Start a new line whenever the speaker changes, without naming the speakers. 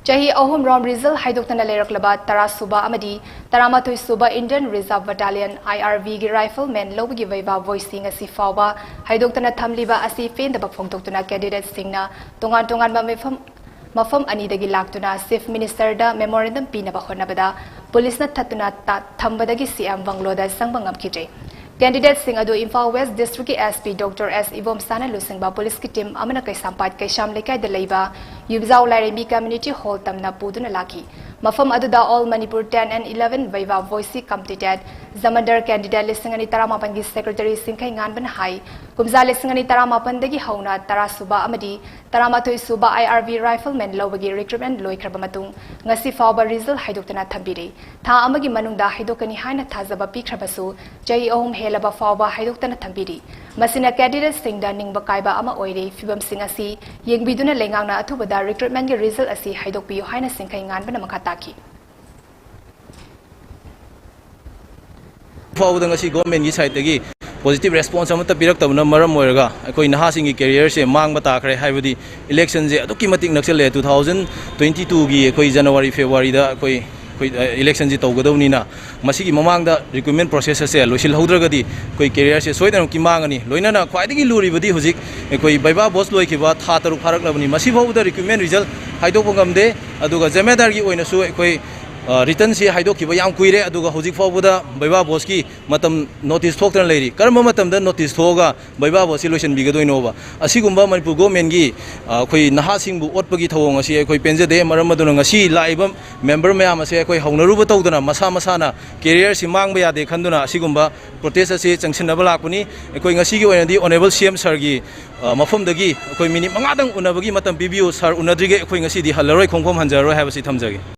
Chahi ahum rom result haidokna leroklaba tarasuba amadi taramatoi suba Indian Reserve Battalion IRV gi rifleman lobgi vaiba voicing asi fawba haidokna thamliba asi fen da phongtoktuna candidate singna tongan mafam ani dagi laktuna Chief Minister da memorandum pinaba khonabada police na thatuna thambadagi CM Bangloda sangbangam khije Candidate Singh adu Imphal West District SP Dr. S. Ivom Sana Lusingba Police ki team amana kai sampat kai sham lekai da leiba Yubzau Lairemi Community Hall tamna puduna laki Mafam adu da all Manipur 10 and 11 Vaiva Voice completed Zamandar candidate Lisingani Taramapan gi Secretary Singkai Nganban Hai Kumza Lisingani Taramapan dagi hauna Tarasuba Amadi Taramatoi Suba IRV Rifleman lobagi recruitment loi krabamatung ngasi fawba result haidoktana thambire tha amagi manungda haidokani haina thazaba pikhrabasu jai ohum helaba fawba haidoktana thambiri masina candidate singda ningba kaiba ama oire fibam sing asi yengbiduna lengangna athubada recruitment ge result asi haidokpiyo haina singkai nganbana makhataki
fawda ngasi government gi side dagi positive response amata pirak tabna maram moiraga akoi naha singi career se mangba takre haibadi election je aduki matik naksale 2022 gi akoi January February da akoi election ji tawgadawni na masigi mamangda recruitment process se loisil haudragadi koi career se soidan ki mangani loina na khwaidagi luribadi hojik koi baiba boss loi khiba tha taru pharak labani masi bauda recruitment result haidok ngamde aduga jamedar gi oina su koi return se haidok khiba yam kuire aduga hojik fawbuda baiba boss ki matam notice thoktan leiri karma matam da notice thoga baiba boss solution bigadoinoba asigumba manipur government gi koi naha singbu otpagi thawong asi koi penjade maram maduna ngasi laiba member mayam ase koi haunaruba tawdana masa masana career si mangba yade khanduna asigumba protest ase changsinaba lakuni koi ngasi gi oinadi honorable CM sir gi mafam dagi koi minute mangadang unabagi matam PBO sir unadrige koi ngasi di halaroi khongkhom hanjaroi habasi thamjage